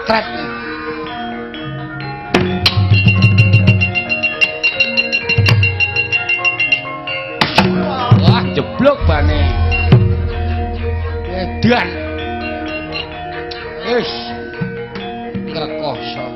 patret. Wah, jeblok bane. Edan. Wis. Krekoso.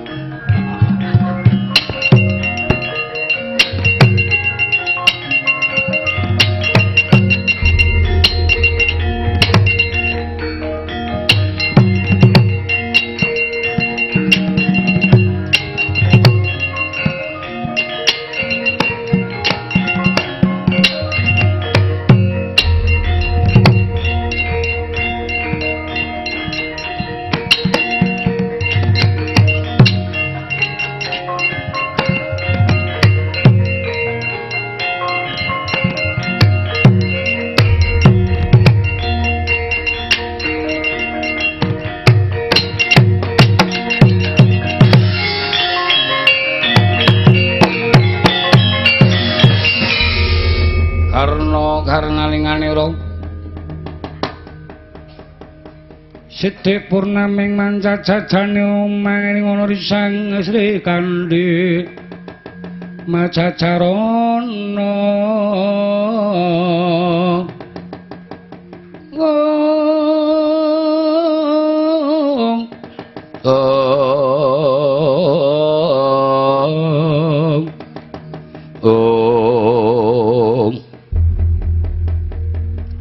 Siti purnaming manca jajane omah ing ana risang Sri Kandi macacarana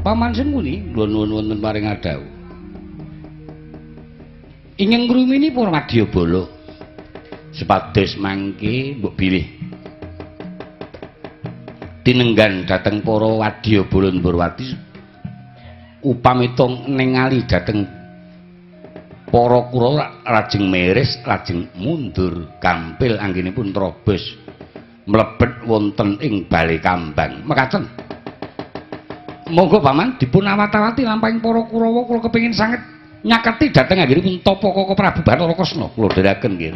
Paman Sengkuni nuwun wonten paring adhawu ingkang ngrumini para wadyabala sepados mangke mbok bilih tinenggan dhateng para wadyabala Ndrawati upamita ningali dhateng para kura lajeng meres lajeng mundur gampil anggenipun trobos mlebet wonten ing bale kambang mekaten monggo paman dipun awat-awati lampahing para Kurawa kula kepengin sanget nyaketi dhateng anggenipun Tapa Kaka Prabu Bathara Kresna kula dherekaken nggih.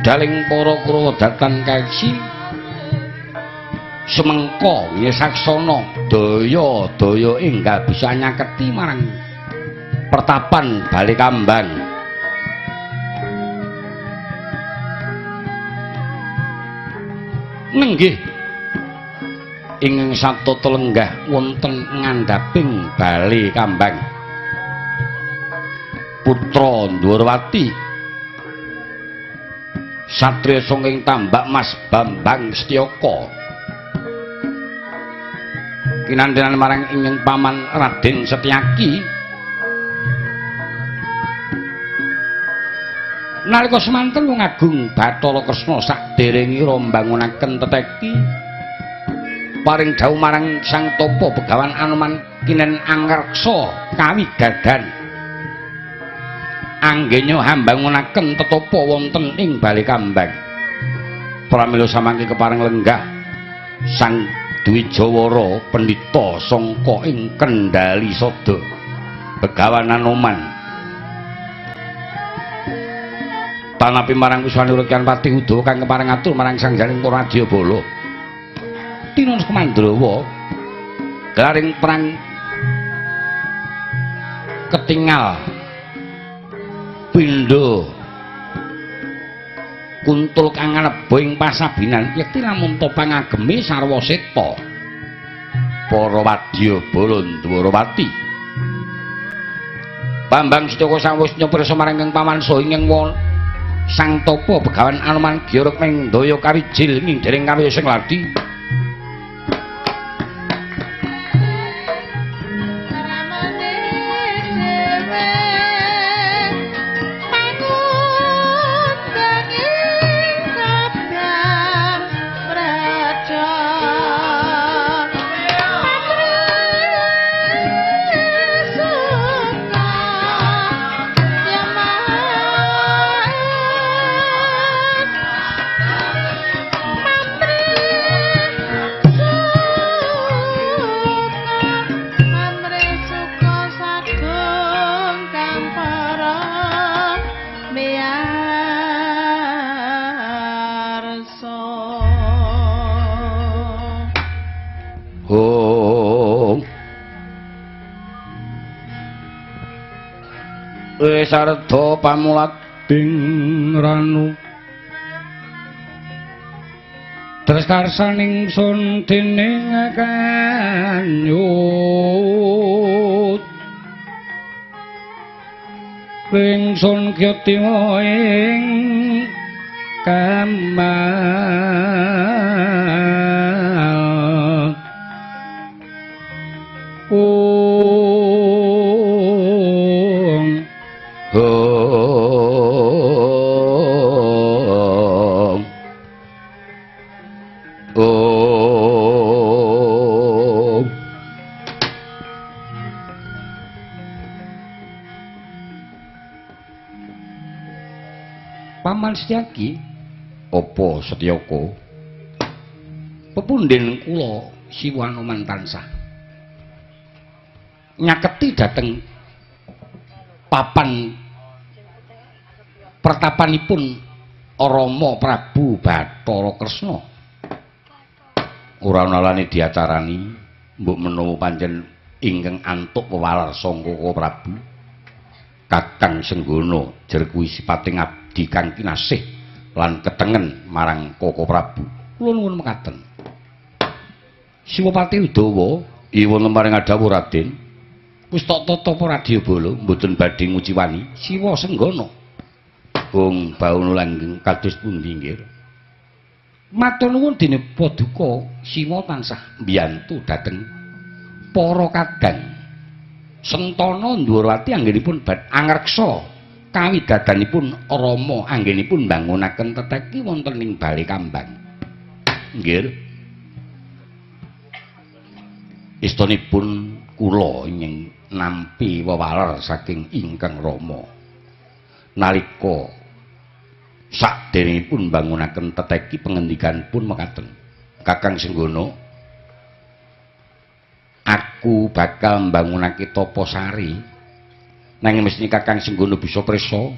Budaling para Kurawa datan kaji semengko ya saksana daya enggal bisa nyaketi marang pertapan bale kambang nenggih ing satata lenggah wonten ngandhaping bale kambang putra Ndrawati Satriya sanging tambak Mas Bambang Setyaka kinandhenan marang ingkang paman Raden Setyaki nalika semanten Wong Agung Bathara Kresna sakderengipun mbangunaken teteki paring dawuh marang Sang Tapa Begawan Anoman kinen angreksa kawigadan anggenya hambangunaken tetapa wonten ing Balikambang pramila samangke kepareng lenggah Sang Dwijawara pendhita sangka ing Kendali Sada Begawan Anoman tanapi marang wiswanurut kan Patih Udawa kang kepareng atur marang Sang Jaling Radya Bala Tinun Kumandrawa garing perang ketingal pindha kuntul kang aneba ing pasabinan yekti lamun topang agemi sarwa seta para wadya bala Dwarawati Bambang Setyaka sang wis nyopirsa marang ing paman saha ing Sang Tapa Begawan Anoman Gyaruk ing daya kawijil ing dereng kawya sing ladi sarda pamulating ranu treskarsaning sun dening kanyut ingsun kyatiwa ing kamal Paman Setyaki apa Setyaka pepundhen kula Siwa Anoman tansah nyaketi dhateng papan pertapanipun Rama Prabu Bathara Kresna ora ana lane diacarani mbok menawa pancen ingkang antuk wewalar sangka Prabu Kakang Senggana jer kuwi sipating abdi kang kinasih lan ketengen marang Koko Prabu. Kula nuwun mekaten. Siwapati Udawa iwun maring adhawuh Raden. Wis tak tata Radya Bala mboten badhe nguciwani Siwa Senggana. Wong bauna langgeng kados pundi nggih. Matur nuwun dene Paduka Siwa tansah mbiyantu dhateng para kadang Sentana Dwarawati anggenipun angreksa kawigadanipun Rama anggenipun mbangunaken teteki wonten ing Balikambang. Nggih. Istanipun kula ingkang nampi wewaler saking ingkang Rama. Nalika sakderengipun mbangunaken teteki pengendikanipun mekaten. Kakang Senggana aku bakal mbangunake Taposari nanging mesti Kakang Senggana bisa prisa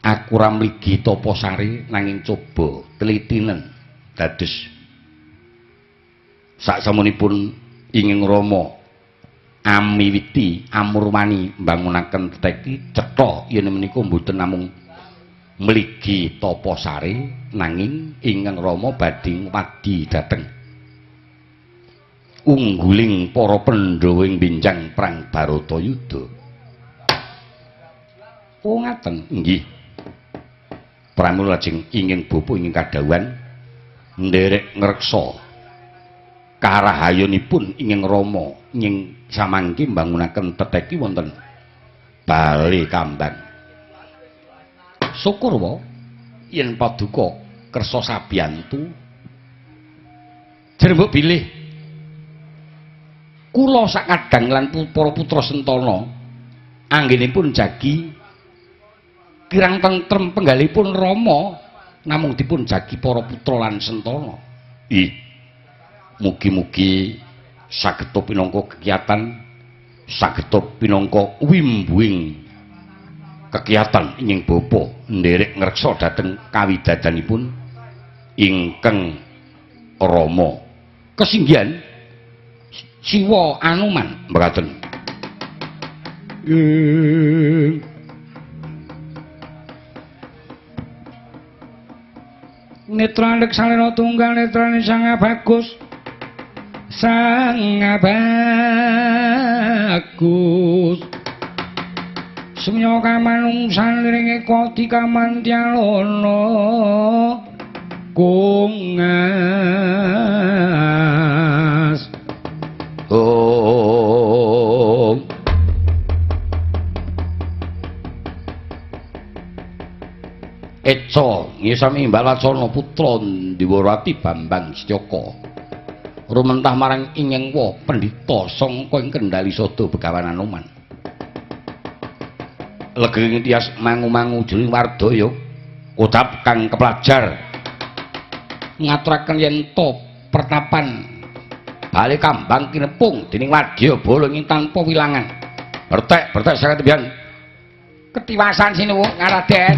aku ora mligi Taposari nanging coba telitinen dados saksamunipun ingkang Rama amiwiti amurmani mbangunaken teteki cetha yen menika mboten namung mligi Taposari nanging ingkang Rama badhe ngwadi dhateng ungguling para Pandhawa ing benjang perang Baratayuda. Oh ngaten, nggih. pramila lajeng ingin bapa ingin kadhawuhan nderek ngreksa karahayunipun ingin Rama ingin samangke mbangunaken teteki wonten Bale Kambang. Syukur wa yen paduka kersa sabiyantu jer mbok bilih kula sakadang lan para putra Sentana anggenipun jagi kirang tentrem penggalipun Rama namung dipun jagi para putra lan Sentana. Mugi-mugi sageta pinangka kegiatan sageta pinangka wimbuing kegiatan inging bapa nderek ngreksa dhateng kawidadanipun ingkang Rama. Kesinggihan Siwa Anuman mekaten. Netraning salena tunggal netrane sang bagus. Sang bagus. Sumya kamanungsan liringe kodi kamantyalana kungas Eca ngisami Mbalacana putra Ndiwarati Bambang Setyaka rumentah marang ingeng wa pendhita sangka ing Kendali Sada Begawan Anoman. Legeng tias mangu-mangu jroning wardaya kodap kang kepelajar ngaturaken yen to pertapan Bale Kambang kinepung dening Wadyabala ing tanpa wilangan. Bertek saged tembyan ketiwasan sinuwun Raden.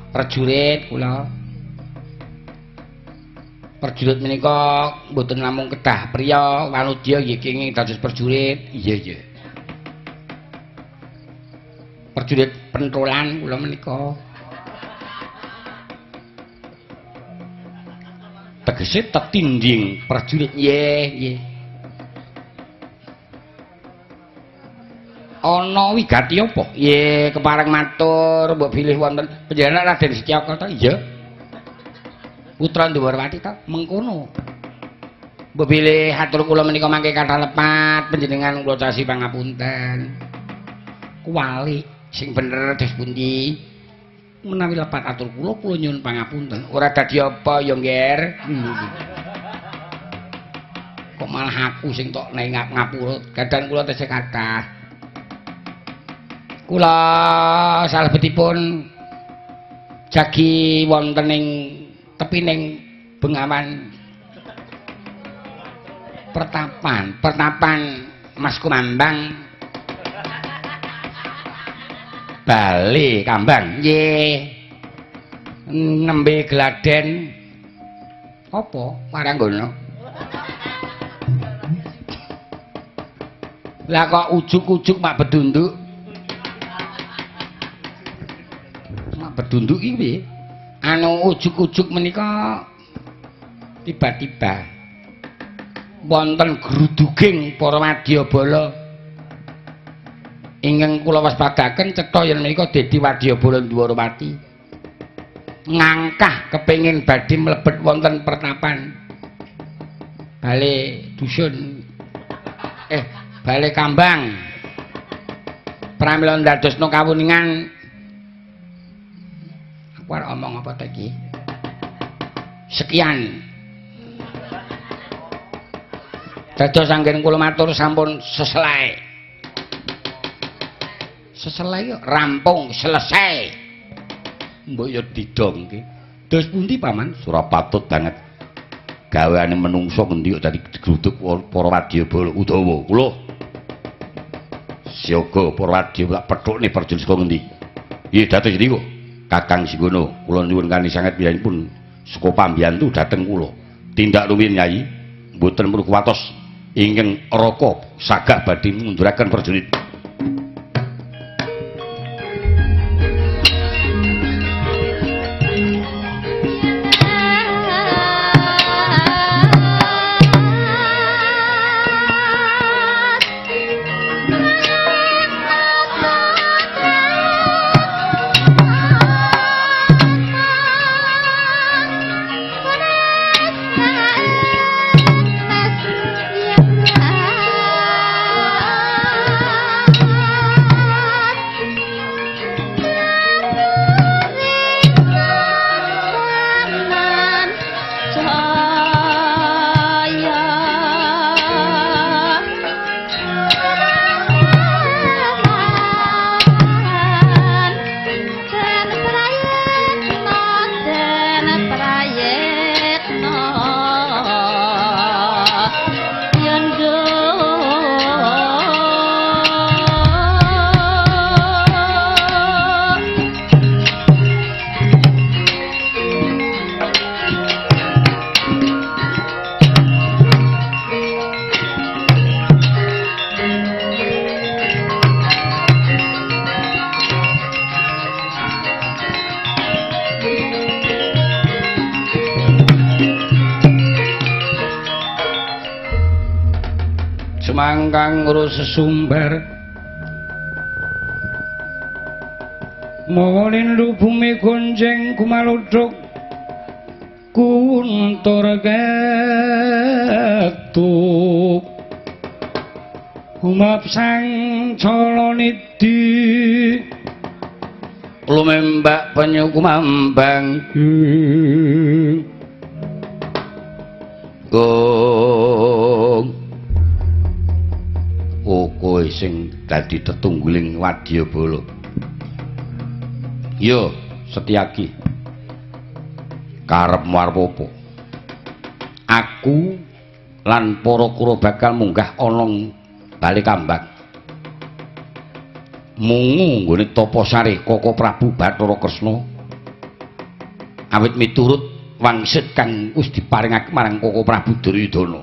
Prajurit kula. Prajurit menika mboten namung kedah priya wanudya nggih kenging dados prajurit. Iya. Prajurit pentolan kula menika. Tegese tetinding prajurit nggih. Ana wigati apa? Nggih, kepareng matur mbok bilih wonten panjenengan Raden Setyaka ta? Iya. Putra Ndawarwati ta? Mengkono. Mbok bilih hatur kula menika mangke kathah lepat panjenengan kula casi pangapunten. Kuwali sing bener des pundi? Menawi lepat atur kula nyuwun pangapunten. Ora dadi apa ya, Ngger? Kok malah aku sing tok nengak ngapurut. Kadang kula tesih kathah. Kula salebetipun jagi wonten ing tepining Bengawan pertapan Mas Kumambang Bale Kambang nggih nembe gladen apa Waranggono. Lah kok ujuk-ujuk mak bedunduk. Bedunduk iki anu ujuk-ujuk menika tiba-tiba wonten gruduging para Wadyabala ingkang kula waspadaken cetha yen menika Dedi Wadyabala Ndawarwati ngangkah kepengin badhe mlebet wonten pertapan Bale dusun Bale Kambang pramila ndadosna kawuningan. Aku arep omong apa ta iki? Sekian. Dados anggen kula matur sampun seselai. Seselai rampung selesai. Mbok ya didongke. Dos pundi paman? Surapatut banget. Gaweane menungso ngendi kok dadi digruduk para wadyabala Udawa. Kula siaga para wadyabala pethukne perjun saka ngendi? Nggih dados niku Kakang Singgono, kula nyuwun kanthi sanget piyambun saka pambiyantu dhateng kula. Tindak rumiyin Nyai, mboten perlu kuwatos ingkang raka sagah badhe munduraken perjunit. Semangkang ngurus sesumbar mongolin bumi gonjeng kumaluduk kuntur getuk umap sang colonidi lumembak penyu kumambang gong kowe sing dadi tetunggiling wadyabala. Yo, Setyaki. Karepmu arep apa? Aku lan para kura bakal munggah ana bali kambang. Mungu nggone Taposari Koko Prabu Bathara Kresna. Awit miturut wangsit kang wis diparingake marang Koko Prabu Duryudana.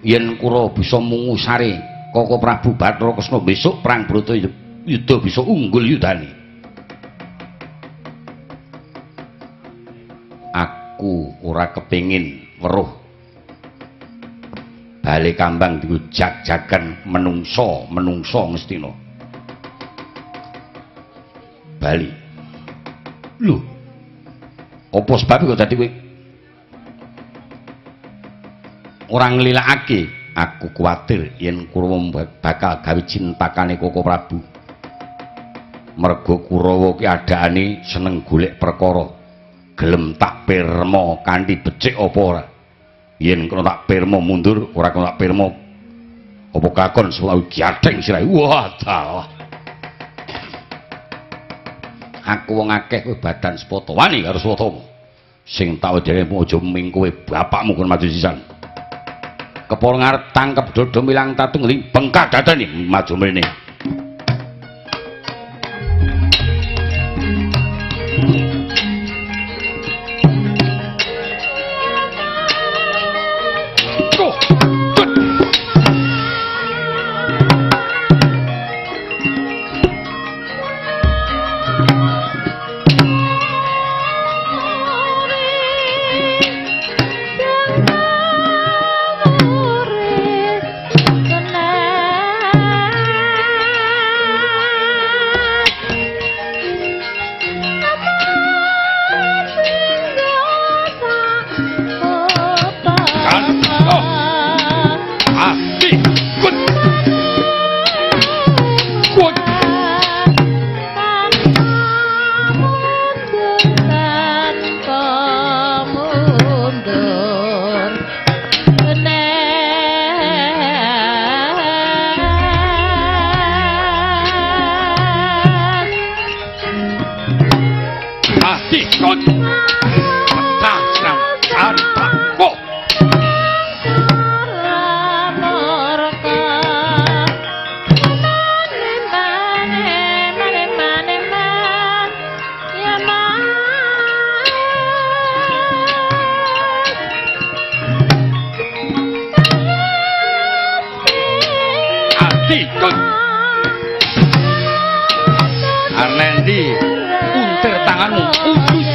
Yen kura bisa mungu sare Koko Prabu Bathara Kresna besok perang Bratayuda bisa unggul yudane. Aku ora kepengin weruh bali kambang dienggo jag-jagan menungso mestina. Bali. Lho. Apa sebab kok dadi kowe ora nglilakake? Aku kuwatir yen Kurawa bakal gawe cintakane Koko Prabu. Merga Kurawa ki adakane seneng golek perkara. Gelem tak pirma kanthi becik apa ora? Yen kena tak pirma mundur, ora kena tak pirma apa kakon selalu giadeng sirahe. Wah, dalah. Aku wong akeh kowe badan sepata wani karo swatamu. Sing tak wedene aja ming kowe bapakmu kon maju sisan. Kepala ngarep tangkep dodo milang tatungling bengkak dadane maju mrene. mati kun Arnendi untir tanganmu udus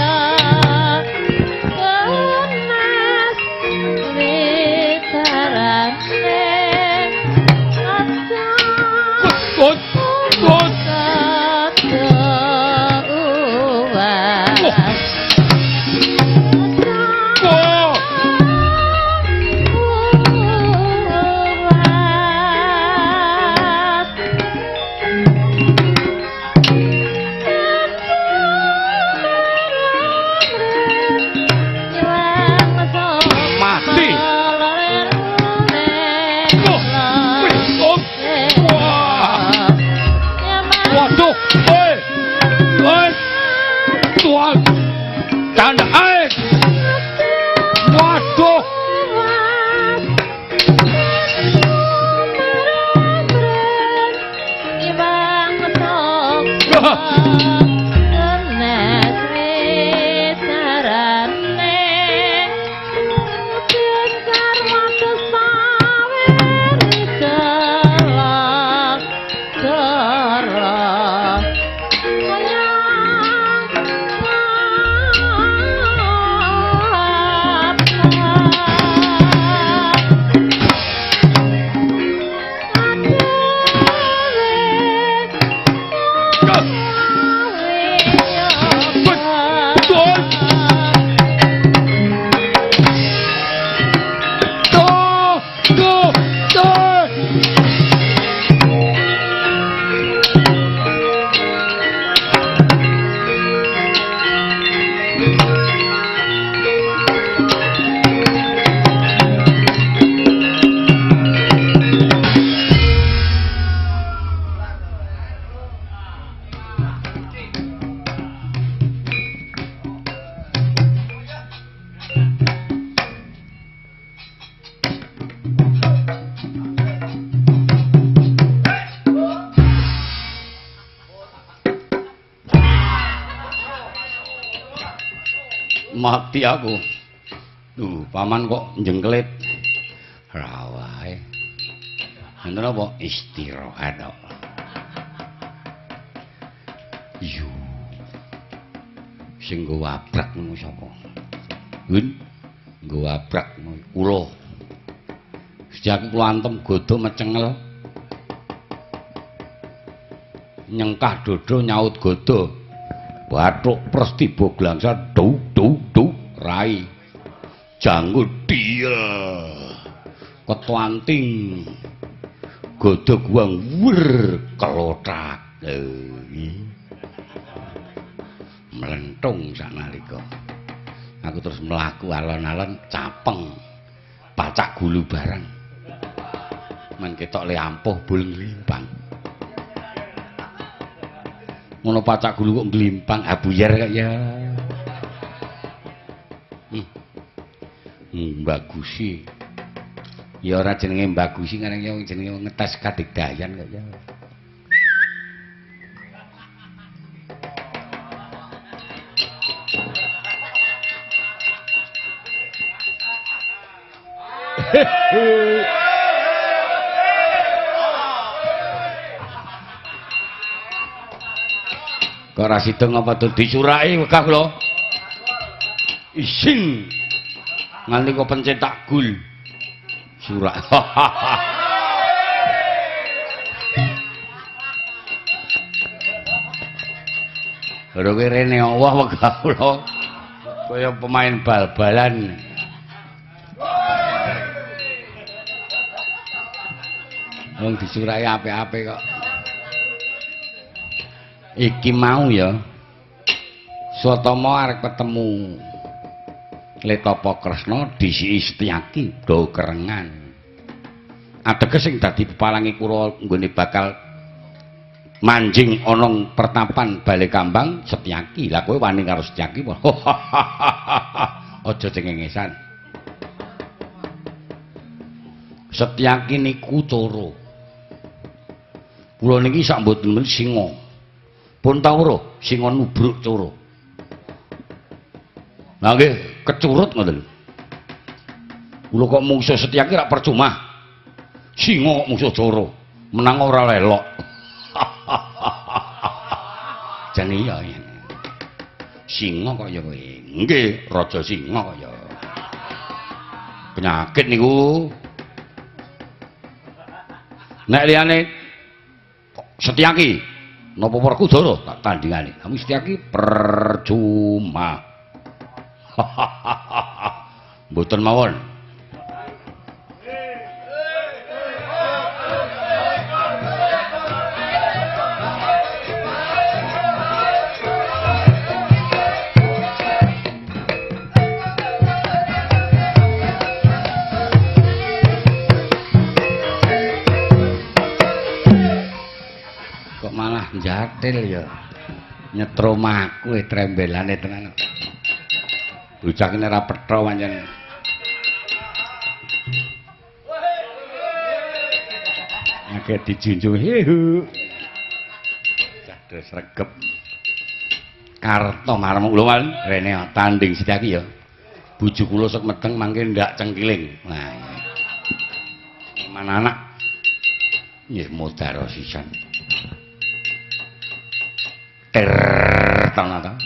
mati aku. Paman kok njengklit. Ra wae. Enten apa istirahat kok. Yo. Sing nggo wabrak ngono sapa? Hun. Nggo wabrak kula. Sejak kula antem godho mecengel. Nyengkah dodo nyaut godho. Bathuk prestiba glangsa du rai janggut dia ketwanting godhog wang wer kelothak mlentung sanalika aku terus mlaku alon-alon capeng pacak gulu barang men ketok le ampuh bul nglimpang ngono pacak gulu kok nglimpang abuyar kaya ya Bagusi ya ora jenenge Bagusi kan jenenge ngetes kadigdayan kok ya kok ora sida ngapa tuh dicuraki wegah kula isin nganti kok pencetak gul surak ora rene Allah wegah kula kaya pemain bal-balan wong disurai apik-apik kok iki mau ya Swatama arep ketemu Letapa Kresna disiki Setyaki do kerengan ateges sing dadi pepalangi kula nggone bakal manjing ana pertapan Bale Kambang Setyaki lah kowe wani karo Setyaki aja cengengesan Setyaki niku cara kula niki sak mboten singa pun tau ora singa nubruk cara nah nggih kecurut ngoten kula kok mungsuh Setyaki rak percuma singa kok mungsuh cara menang ora lelok. Jan iya. Singa kok ya kowe. Nggih, raja singa kok ya. Penyakit niku. Nek liyane Setyaki napa Werkudara tak tandingane. Kamu Setyaki percuma. Mboten mawon. Malah jatil ya nyetrum aku trembelane tenan bocah kene ra petha pancen akeh dijunjung hehe cados regep karto marem lho man rene tanding Setyaki ya bojo kula sok meteng mangke ndak cengkiling nah mana anak nggih modar sisan tanah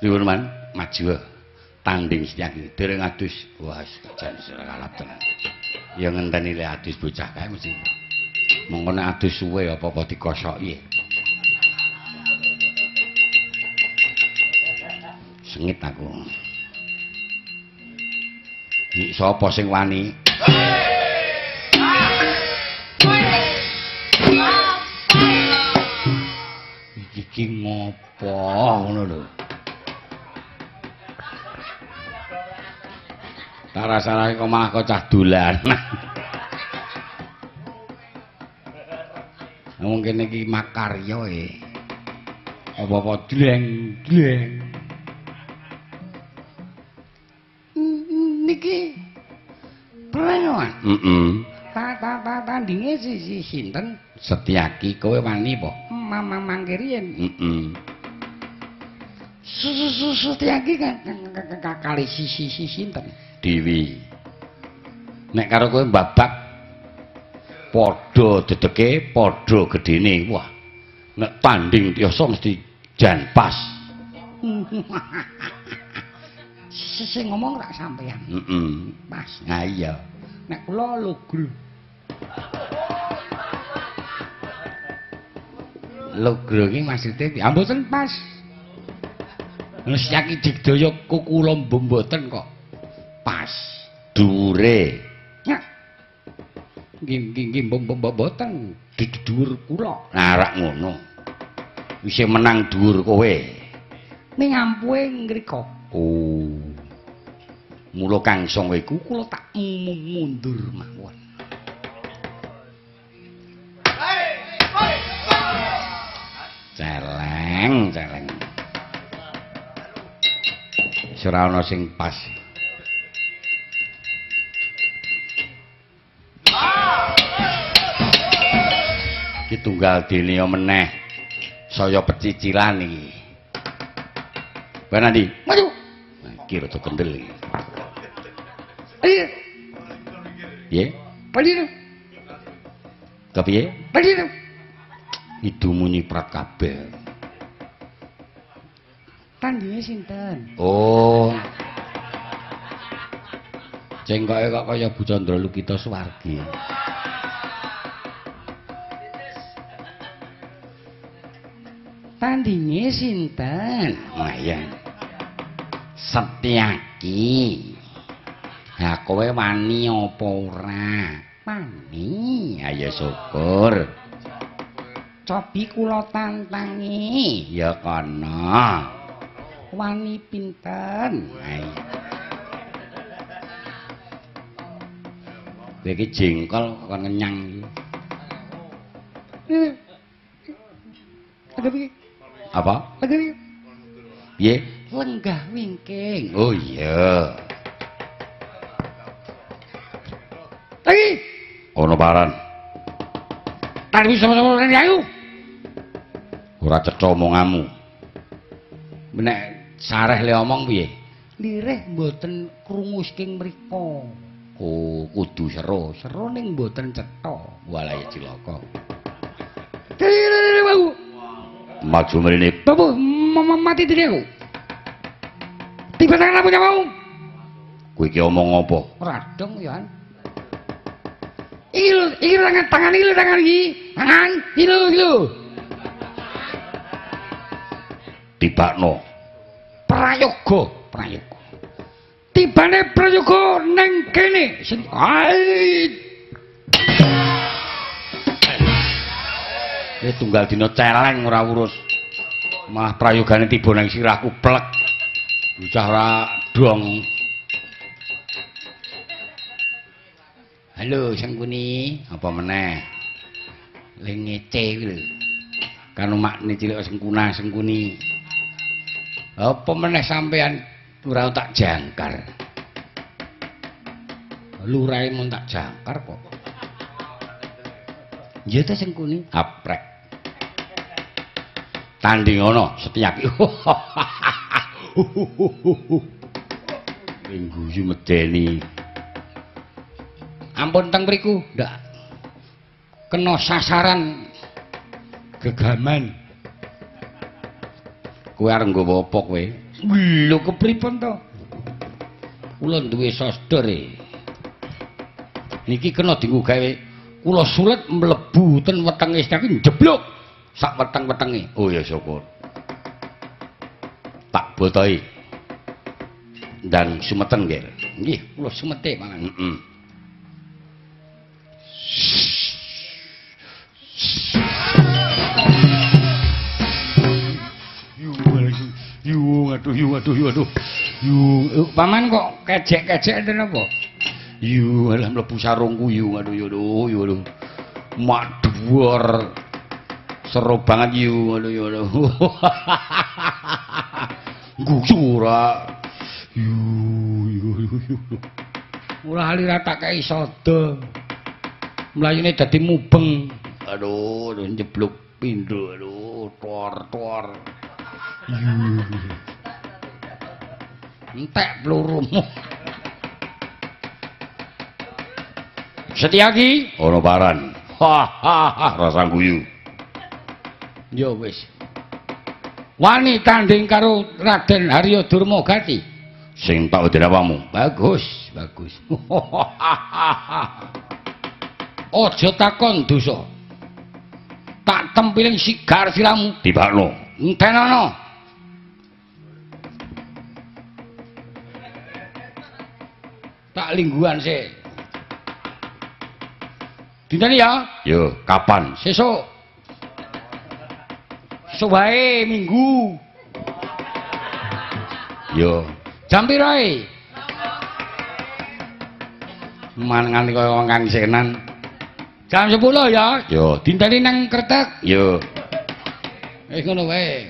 Liwur man maju tanding Setyaki dereng adus wah jan sira kalap tenan ya ngenteni le adus bocah kae mesti mongko nek adus suwe apa-apa dikosoki sengit aku iki sapa sing wani iki ngopo ngono lho. Tak rasane kok malah kok cah dolanan. Mungkin iki makarya apa-apa dleng-dleng. Niki prengan. Tandinge si sinten? Setyaki kowe wani apa? Mamang mangke riyen. Setyaki kali si sinten? Dewi. Nek karo kowe babak padha dedeke, padha gedene. Wah. Nek tanding tiasa mesti jan pas. Sing ngomong rak sampeyan. Pas. Nah iya. Nek kula logro. Logro iki maksude piye? Mboten pas. Setyaki digdaya kukula mboten kok. Pas. Dure. Ya. Nggih mboten dhuwur kula. Nah rak ngono. Wis menang dhuwur kowe. Ning ampuhe ngrika. Oh. Mula kangsong iku kula tak mundur mawon. Celeng. Ora ana sing pas. Iki tunggal dene meneh. Saya pecicilan iki. Ben ndi? Maju. Nah, iki rada kendel iki. Ayo. Piye? Padine. Kepiye? Padine. Idumu nyiprat kabeh. Tandinge sinten? Oh. Cengkoke kok kaya Bu Candra Lukita Suwargi. Tandinge sinten? Nah iya. Setyaki. Ha kowe wani apa ora? Wani. Ayo syukur. Cobi kula tantangi. Ya kana. Wani pinten? Ayo. Iki jengkol kok ngenyang iki. Apa? Piye? Lenggah wingking. Oh iya. Lagi. Ono paran. Tadi sama-sama ayo. Ora cetha omonganmu. Nek sareh le omong piye? Lirih mboten krungu saking mriko. Oh, kudu sero. Sero ning mboten cetha. Walah ya cilaka. Maju mrene. Babu, mati dene aku. Tiba tangan apa mau? Kowe iki omong apa? Radong ya. Iki tangan iki. Tangan, iki lho. Tibakno. Prayoga. Tibane prayoga neng kene. Tunggal dina celeng ora urus. Malah prayogane tiba nang sirahku plek. Bocah ra dong. Halo Sengkuni, apa meneh? Le ngece kuwi lho. Kan makne cilik Sengkuni. Apa meneh sampean ora tak jangkar. Lurahe mun tak jangkar kok. Ya ta Sengkuni, aprek. Tanding ana Setyaki. Guyu medeni. Ampun teng mriku, ndak kena sasaran gegaman. Kowe arep nggawa apa kowe? Lho kepripun to? Kula duwe sosdor e. Niki kena dienggo gawe kula sulet mlebu ten wetenge Setyaki jeblok sak weteng-wetenge. Oh ya syukur. Tak botohi. Dan sumeten nggih. Nggih, kula sumete malah. Aduh. Paman kok kejek-kejek ten apa? Alah mlebu sarungku aduh. Mak dhuwur. Seru banget aduh. Guyu ora. Ora ali ra tak kei sodo. Mlayune dadi mubeng. Aduh, njebluk pindho aduh, tor. Entek plurumu. Setyaki ana paran. Rasa guyu. Ya wis. Wani tanding karo Raden Harya Durmagati. Sing tak wedeni apamu? Bagus. Aja takon dosa. Tak tempiling sigar siramu dibakno. Entenono. Tak lingguan sih. Dinten ya? Yo, kapan? Sesuk. Sesuk wae Minggu. Yo, jam pira ae? Mangan kaya wong kang senan. Jam 10 ya? Yo, dinteni nang Kretek. Yo. Ngono wae.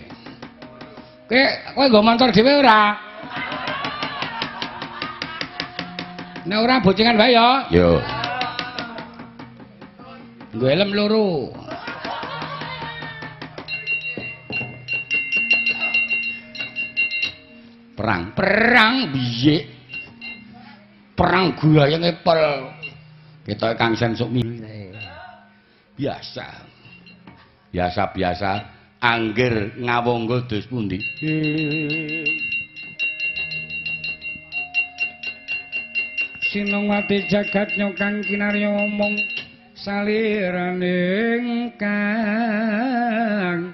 Kowe nggo motor dhewe ora? Nek ora bocengan wae ya. Yo. Nggo helm loro. Perang piye? Perang gulayange pel. Ketoke Kang Sen sok biasa angger ngawangga dos pundi. Sinongwati jagat nyokang kinarya omong saliraning kang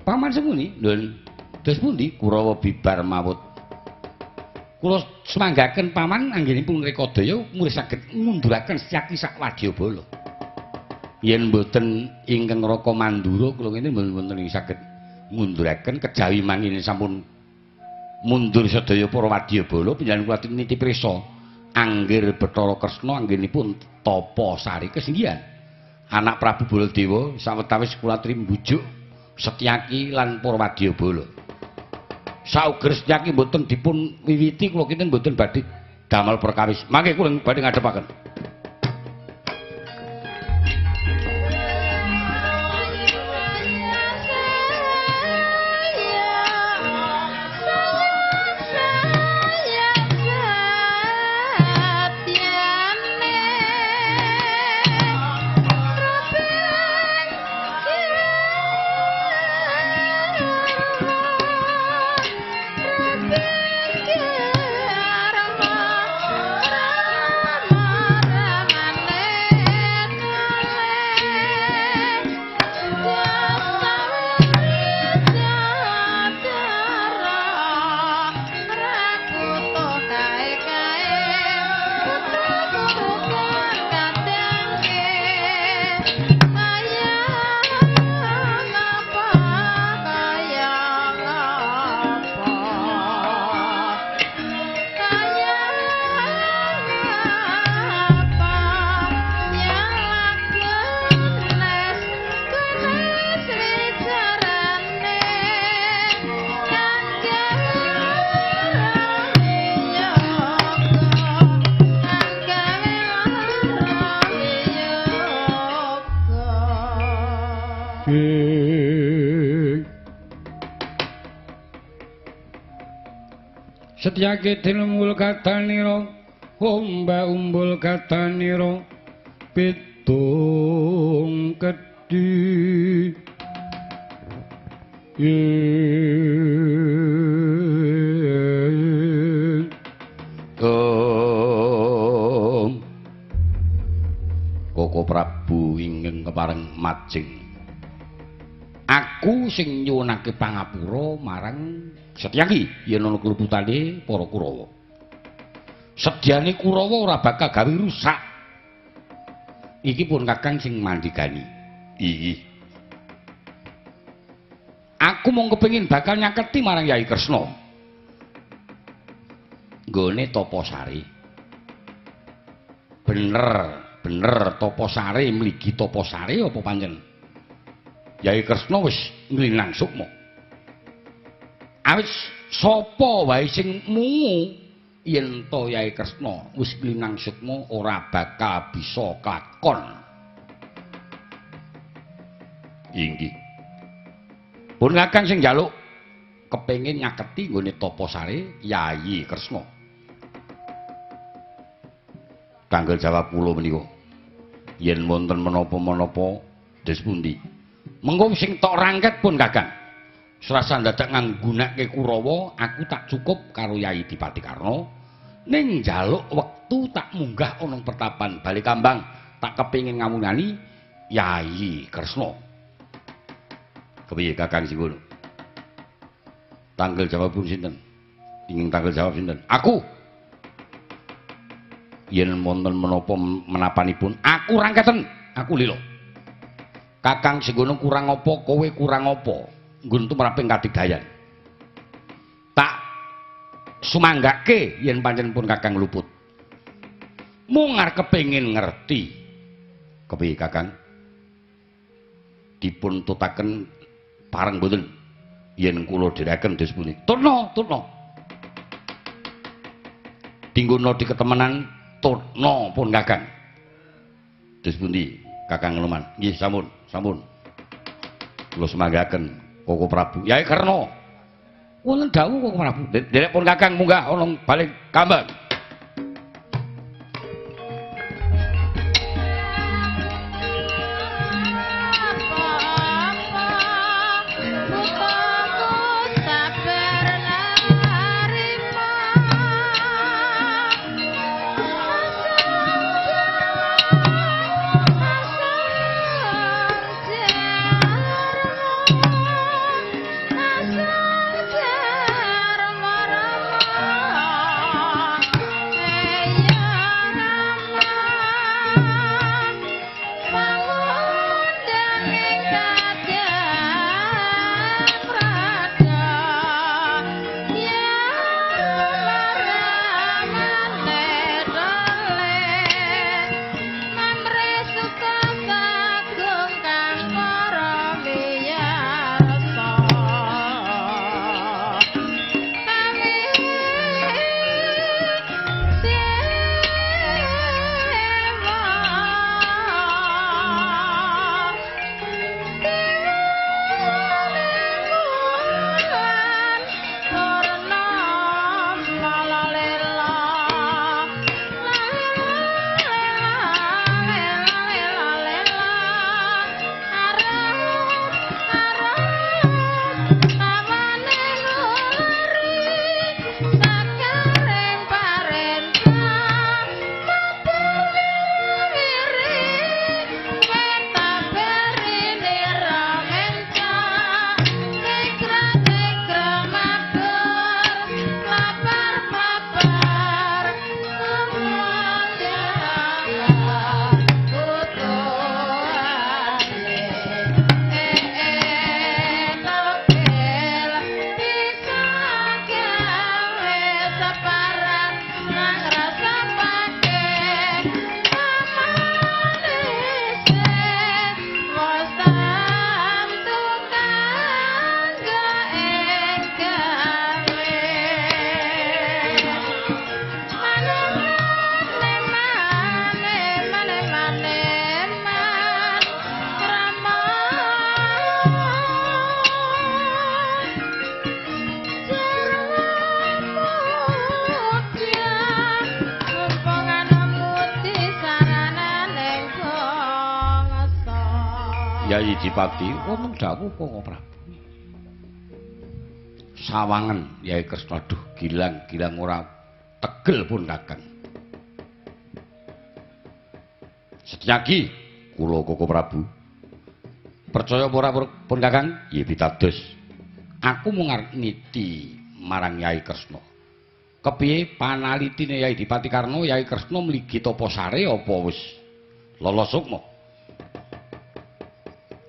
Paman semuni, lho, dos pundi Kurawa bibar mawut. Kula semanggaken paman anggenipun Rekadaya mulih saged ngunduraken Setyaki sak wadyabala. Yen mboten ingkang Raka Mandura kula ngene mboten saged ngunduraken kejawi mangene sampun mundur sedaya para wadyabala panjenengan kula nitip prisa angger Bathara Kresna anggenipun tapa sari kesinggihan. Anak Prabu Baladewa sawetawis kula trimbujuk Setyaki lan para wadyabala. Sauger Setyaki mboten dipun wiwiti kula kinten mboten badhe damel perkawis. Mangke kula badhe ngadepaken. Setyake tinumbul katanira omba umbul katanira pitung kedhi Koko Prabu ingkang kepareng majeng. Aku sing nyuwunake pangapura marang Setyaki yen ana klebutane para Kurawa. Sedyane Kurawa ora bakal gawe rusak. Iki pun Kakang sing mandhigani. Iki. Aku mung kepengin bakal nyaketi marang Yai Kresna. Nggone Taposari. Bener Taposari mligi Taposari apa pancen? Yai Kresna wis nglinang sukma. Awis sapa wae sing mungu yen to Yai Kresna wis nglinang sukma ora bakal bisa klakon. Inggih. Pun Kakang sing njaluk kepengin nyaketi nggone Taposari Yai Kresna. Tanggal jawab kula menika. Yen wonten menapa-menapa des pundi. Mengko sing tok rangket pun Kakang. Serasa dadak nganggunake Kurawa, aku tak cukup karo Yai Dipati Karna. Ning njaluk wektu tak munggah ana pertapan Balikambang, tak kepengin ngamunani Yai Kresna. Kepiye Kakang sing ngono? Tanggal jawab pun sinten? Ingin tanggal jawab sinten? Aku. Yen wonten menapa menapanipun, aku rangketen, aku lila. Kakang sing ngono kurang apa, kowe kurang apa? Nggon tumraping kadigayan. Tak sumanggake yen pancen pun Kakang luput. Mung arep kepengin ngerti. Kepiye Kakang? Dipun tutaken pareng mboten yen kula dherekaken des pundi. Turna. Dinggono di ketemenan turna pun Kakang. Des pundi Kakang Leman? Nggih sampun. Kula semanggaken Koko Prabu. Yai Karna. Wonten dawuh Koko Prabu. Derek pun Kakang munggah ana Balikambang. Yayi Dipati wonten dawuh Koko Prabu. Sawangen Yayi Kresna aduh gilang ora tegel pun Kakang. Setyaki kula Koko Prabu. Percaya apa ora pun Kakang? Nggih pitados. Aku mung arep niti marang Yayi Kresna. Kepiye panalitine Yayi Dipati Karna Yayi Kresna mligi tapa sare apa wis lolos sukma?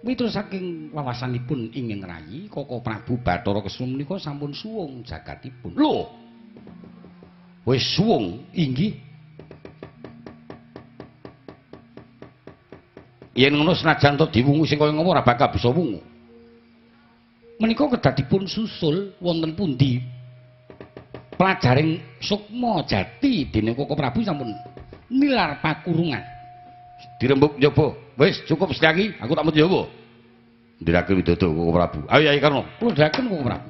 Miturut saking wawasanipun ingin rayi Koko Prabu Bathara Kresna menika sampun suwung jagatipun. Lho. Wis suwung inggih. Yen ngono senajan to diwungu sing kaya ngopo ora bakal bisa wungu. Menika kedah dipun susul wonten pundi? Pelajaring sukma jati dene Koko Prabu sampun nilar pakurungan. Dirembuk njaba. Wis cukup Setyaki, aku tak mesti njaba. Ndiraken widodo Koko Prabu. Ayo Yayi Karna, kula ndiraken Koko Prabu.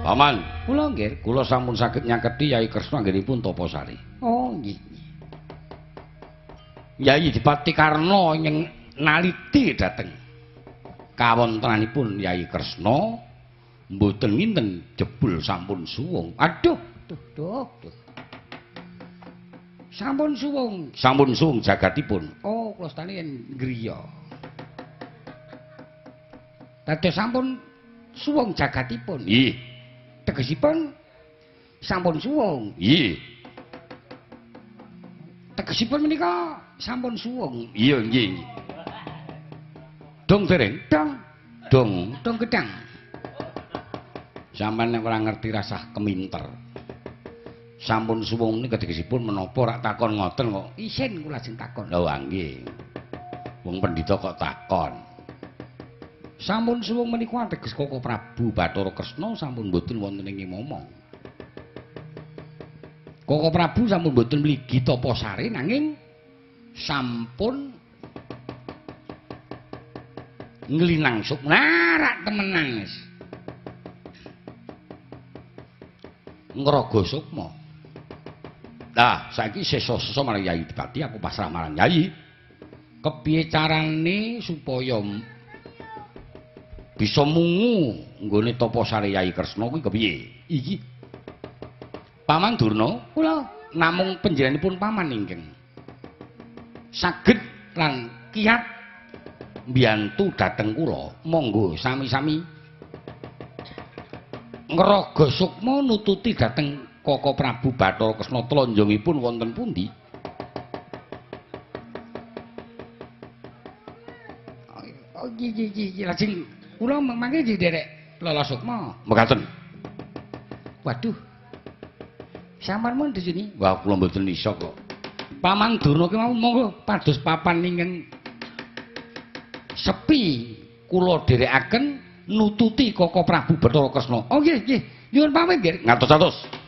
Paman, kula nggih, kula sampun saged nyangketi Yayi Kresna anggenipun Taposari. Oh, nggih. Yayi Dipati Karna ing naliti dhateng kawontenanipun Yayi Kresna mboten nginten jebul sampun suwung. Aduh, duh. Sampun suwung jagatipun. Oh, kula stani yen griya. Dados sampun suwung jagatipun. Nggih. Tegesipun sampun suwung. Nggih. Tegesipun menika sampun suwung. Iya nggih. Dong dereng, dong gedang. Sampeyan nek ora ngerti rasah keminter. Sampun suwung niku tegesipun menapa rak takon ngoten kok. Isin kula lajeng takon. Lha nggih. Wong pendhita kok takon. Sampun suwung menika ateges Koko Prabu Bathara Kresna sampun boten wonten ing momong. Koko Prabu sampun boten mligi Taposari nanging sampun nglinang sukma rak temenan wis. Ngraga sukma. Lah, saiki sesa-sesa marang Yayi Dipati aku pasrah marang Yayi. Kepiye carane supaya bisa mungu nggone Taposari Yayi Kresna kuwi kepiye? Iki. Paman Durna, kula namung panjenenganipun paman ingkang saged lan kiat mbiyantu dhateng kula. Monggo sami-sami ngraga sukma nututi dhateng Koko Prabu Bathara Kresna tlonjongipun wonten pundi? Oh, iki lajeng kula mangke diderek Lala Sukma. Mekaten. Waduh. Sampeyan mun disini? Wah, kula mboten iso kok. Paman Durna ki mau monggo pados papan ingkang sepi kula dherekaken nututi Koko Prabu Bathara Kresna. Oh nggih. Nyuwun pamit nggih. Ngatos-atos.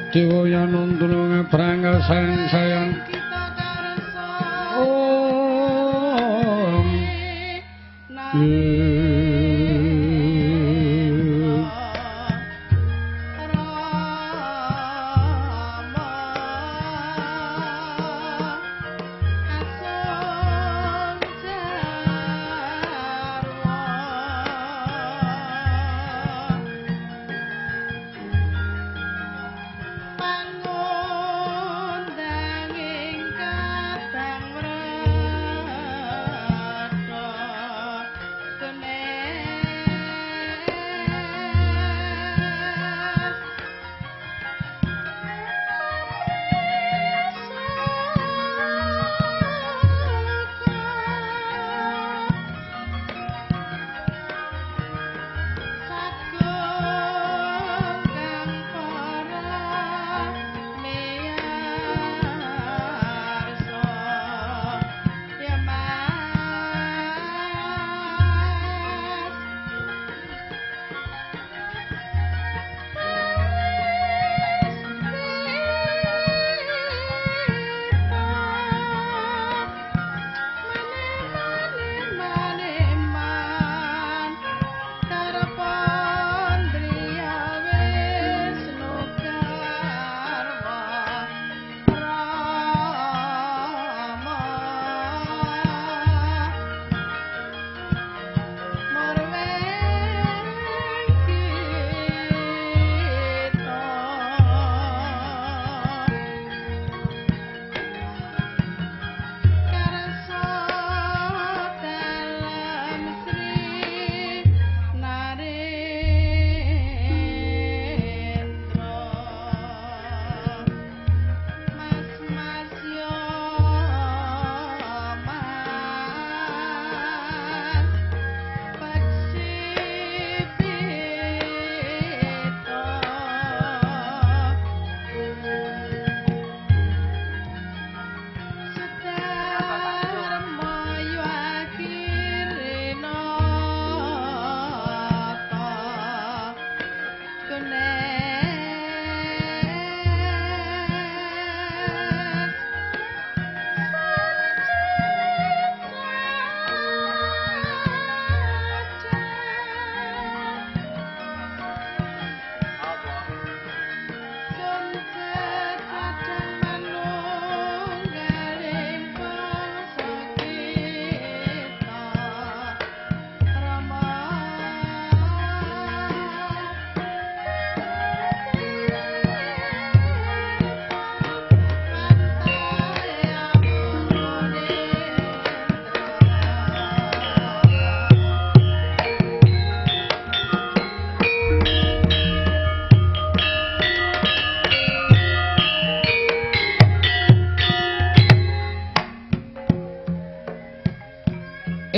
Dewa Yanantara prangga sayang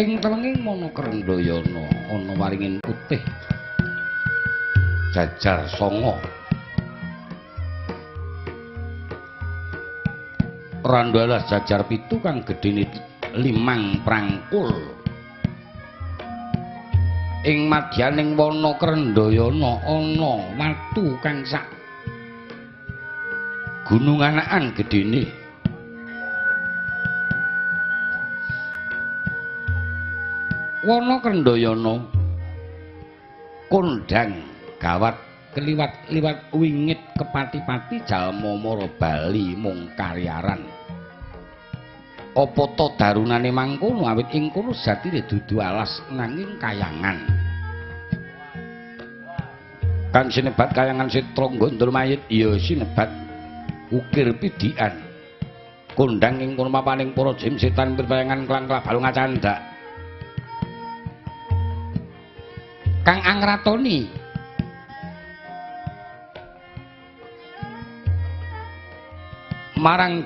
ing telenging Manakrendayana ana waringin putih jajar sanga randalah jajar pitu kang gedene 5 prangkul ing madyaning Manakrendayana ana watu kang sak gunung anakan gedene Manakrendayana kondhang gawat keliwat-liwat wingit kepati-pati jalma mara bali mung karyaran apa ta darunane mangkono awit ing kono jatine dudu alas nanging kayangan kang sinebat kayangan Sitra Gondol Mayit ya sinebat ukir pidikan kondhang ing kono mapaning para jim setan pirpayangan klang-klang balung acandak kang angratoni marang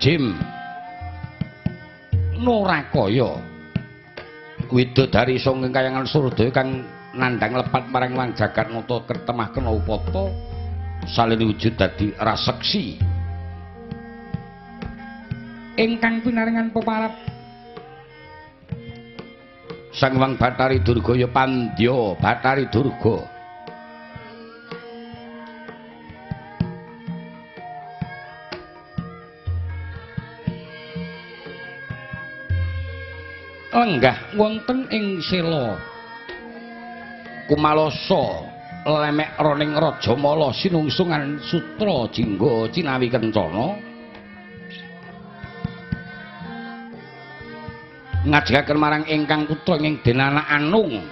Jim Nurakaya widodari sanging kayangan Surdaya kang nandhang lepat marang Wang Jagatnata ketemah kena upata salin wujud dadi raseksi ingkang pinaringan peparab Sang Hyang Bathari Durga ya Pandya Bathari Durga lenggah wonten ing sela Kumalasa lemek roning Rajamala sinungsungan sutra jingga cinawi kencana ngajengaken marang ingkang putra ing Denana Anung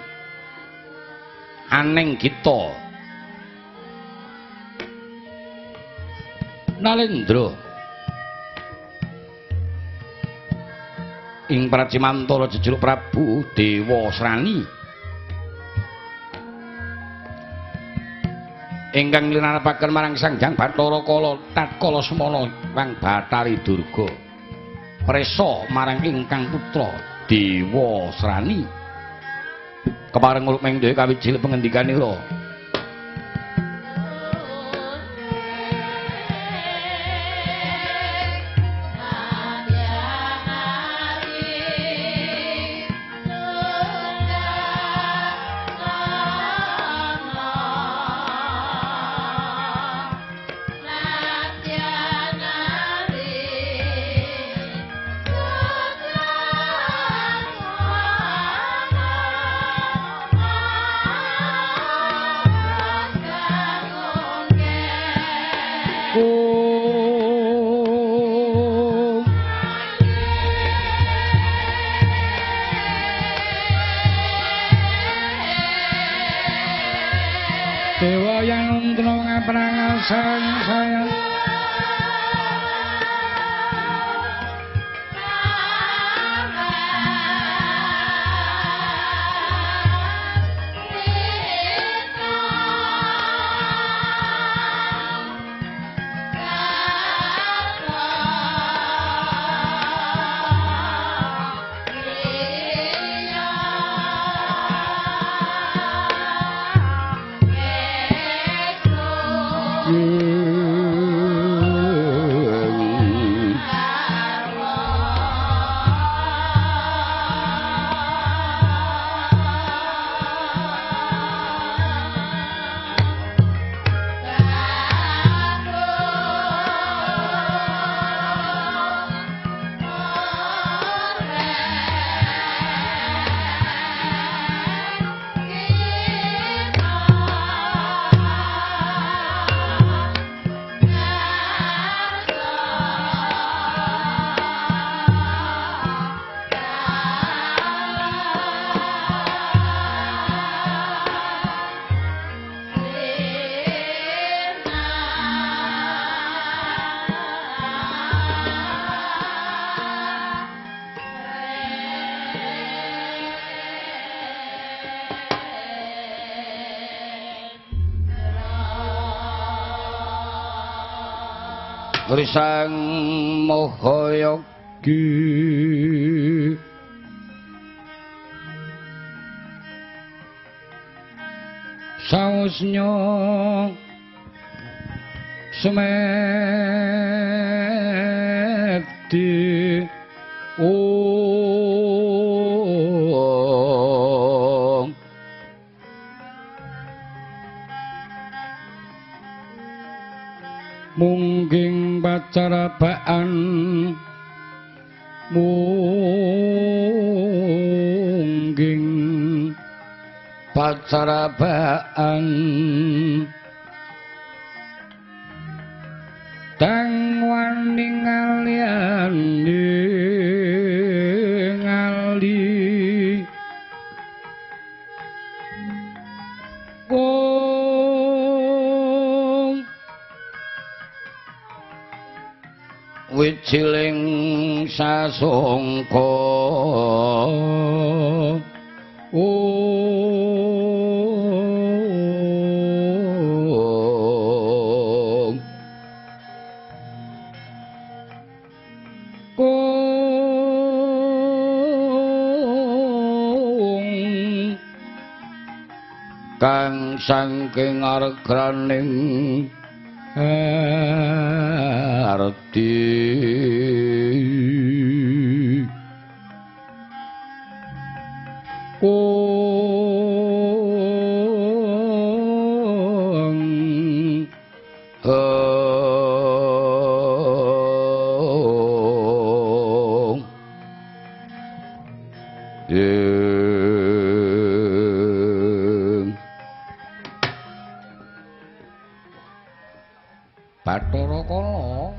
Aning Gita Nalendra ing Pracimantara jejuluk Prabu Dewa Srani ingkang linarapaken marang Sangjang Bathara Kala tatkala semana Wang Bathari Durga presa marang ingkang putra Dewa Srani kepareng urip ming dhewe kawijil pengendikanira Dewa yang untung ngaprang sayang Risang Mahayogi sausnya semedi mungging pacarabaan mungging pacarabaan tang wani ngaliyane ngali wijiling sasongko kang saking argraning arti Bathara Kala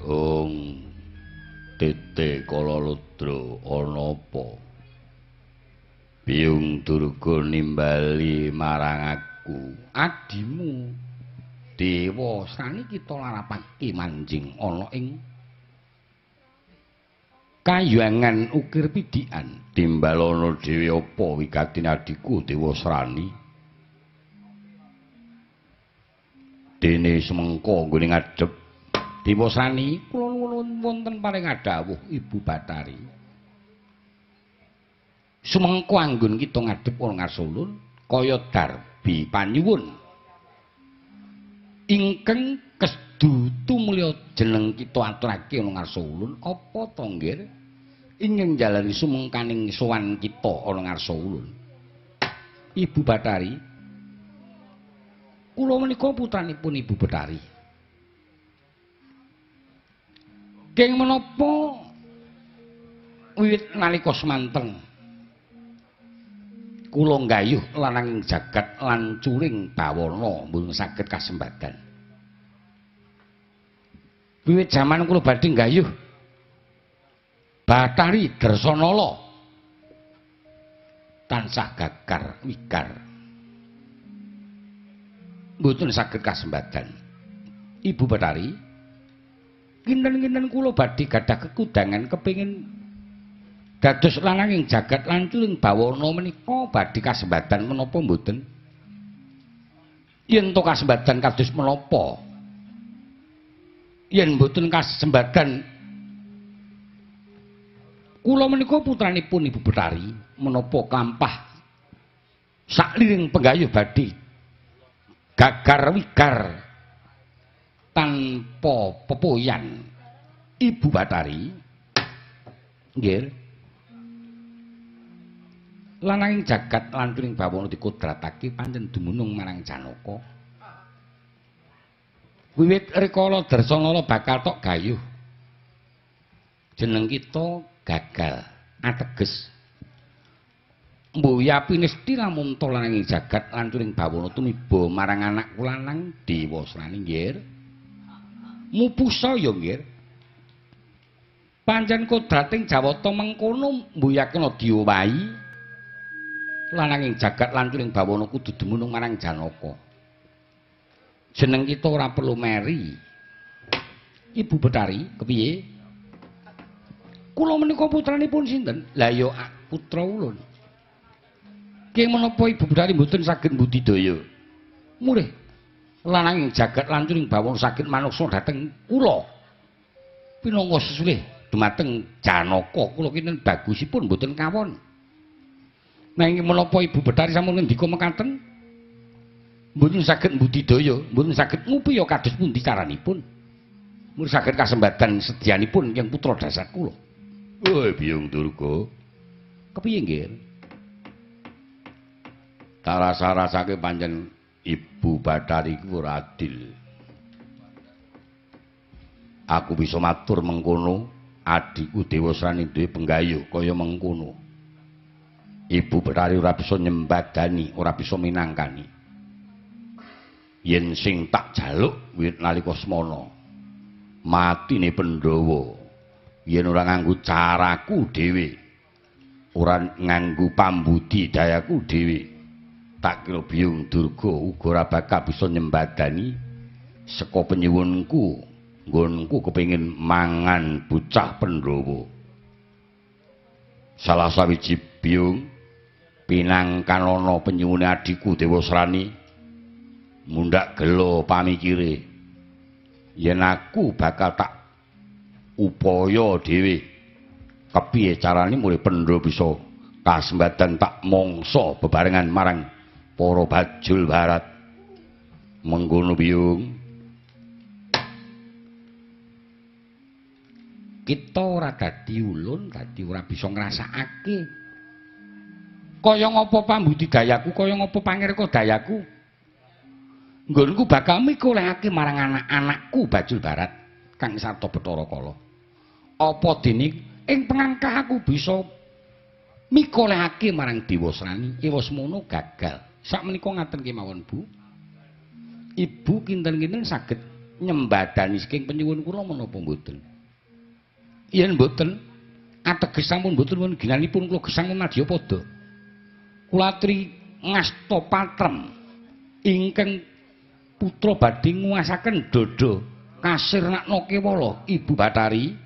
ong Tete Kala Ludra ana apa Biyung Durga nimbali marang aku adimu Dewa Srani kita larapake manjing ana ing Kayuangan ukir pidikan timbal ana dhewe apa wigatine adiku Dewa Srani dene semengko nggone ngadhep Dewa Srani kula nuwun wonten paring adhawuh Ibu Bathari semengko anggon kita ngadhep ana Ngarsulun kaya darbi panyuwun ingkang kesdu tumulya jeneng kita aturake ana Ngarsulun apa to nggih ingkang jalari sumengkaning sowan kita ana Ngarsulun Ibu Bathari kula menika putranipun Ibu Bathari. Keng menapa wiwit nalika semanten kula nggayuh lananging jagat lan curing bawana mboten saged kasembadan. Wiwit jaman kula badhe nggayuh Bathari Darsanala tansah gagar wigar. Mboten saged kasembadan. Ibu Bathari, kinten-kinten kula badhe gadah kekudangan kepingin dados lananging jagat lan curing bawana menika badhe kasembadan menapa mboten? Yen to kasembadan kados menapa? Yen mboten kasembadan kula menika putranipun Ibu Bathari menapa klampah sakliring penggayuh badhe gagar wigar tanpa pepoyan Ibu Bathari nggih lananging jagat lan curing bawana dikodratake pancen dumunung marang Janaka wiwit rikala Darsanala bakal tok gayuh jeneng kita gagal ateges Mboya pinesti lamun to lananging jagat lan curing bawana tumiba marang anakku lanang Dewa Srani nggih. Mupusa ya nggih. Pancen kodrating Jawata mengkono mbuyakna diowahi lananging jagat lan curing bawana kudu dumunung marang Janaka. Jeneng kita ora perlu meri. Ibu Bathari, kepiye? Kula menika putranipun sinten? Lah ya putra ulun. Keng menapa Ibu Bathari mboten saged mbudidaya? Mulih lananging jagat lan curing bawana saged manungsa dhateng kula. Pinangka sesulih dumateng Janaka kula kinten bagusipun mboten kawon. Nanging menapa Ibu Bathari sampun ngendika mekaten? Mboten saged mbudidaya, mboten saged ngupiya kados pundi caranipun. Mulih saged kasembadan sedyanipun yang putra dasar kula. Woi Biyung Durga. Kepiye nggih? Tarasa-rasake pancen Ibu Bathari ku ora adil. Aku bisa matur mengkono, adikku Dewa Srani duwe penggayuh kaya mengkono. Ibu Bathari ora bisa nyembadani, ora bisa minangkani. Yen sing tak jaluk wiwit nalika semana, matine Pandhawa. Yen ora nganggo caraku dhewe, ora nganggo pambudi dayaku dhewe. Tak kira Biyung Durga uga ora bakal bisa nyembadani saka penyuwunku nggonku kepengin mangan bocah Pandhawa. Salah sawiji Biyung pinangkan ana penyuwune adikku Dewa Srani mundhak gelo pamikire yen aku bakal tak upaya dhewe kepiye carane mulih Pandhawa bisa kasembadan tak mangsa bebarengan marang para bajul barat mengkono Biyung. Kita ora dadi ulun, dadi ora bisa ngrasakake kaya ngapa pambudidayaku, kaya ngapa pangirka dayaku. Nggonku bakal mikulihake marang anak-anakku bajul barat kang sarta Bathara Kala. Apa dene ing pengangkah aku bisa mikolehake marang Dewa Srani ewa semono gagal. Sakmenika ngaten kemawon Bu. Ibu kinten-kinten saged nyembadani saking penyuwun kula menapa mboten? Yen mboten ateges sampun mboten wonten ginanipun kula gesang nadya pada. Kula aturi ngasta patrem ingkang putra badhe nguasaken dada kasirnakna kewala Ibu Bathari.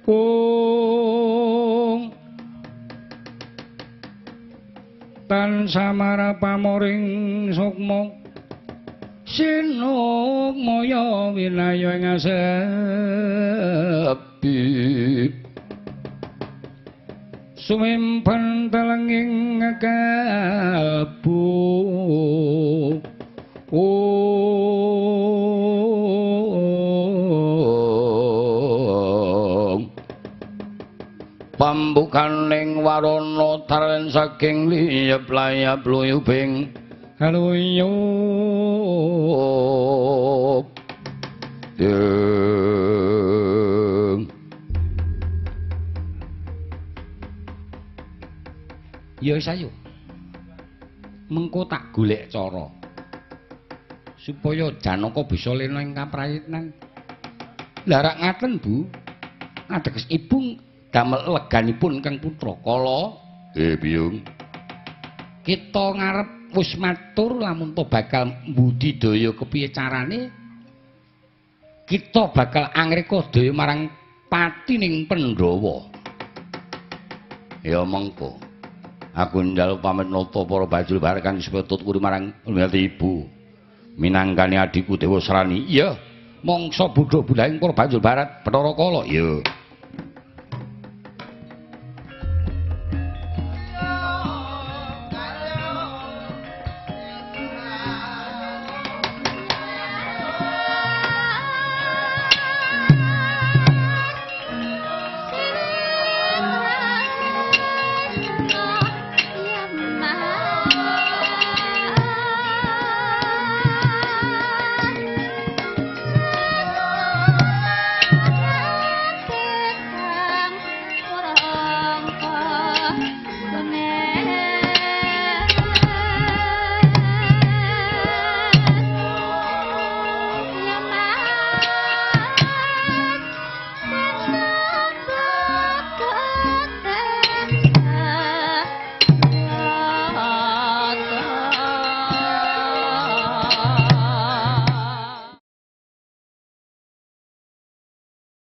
Kung tan samara pamoring sukma sinuk moyo winaya ngasepi sumimpen telenging ngekabu pambukaning warana taren saking liyep-layap luyubing haluyup ya sayo mengko tak golek cara supaya Janaka bisa lena ing kaprayitnan. Lah rak ngaten Bu, ateges Ibu damel leganipun Kang Putra kala Biyung kita ngarep wis matur lamun to bakal mbudidaya kepiye carane kita bakal angreka daya marang pati ning Pandhawa. Ya mengko aku njaluk pamit nata para bajul bareng kang sepetut kuri marang Ibu minangkane adikku Dewa Srani. Iya mongso bodho budhaing para bajul barat Bathara Kala. Iya.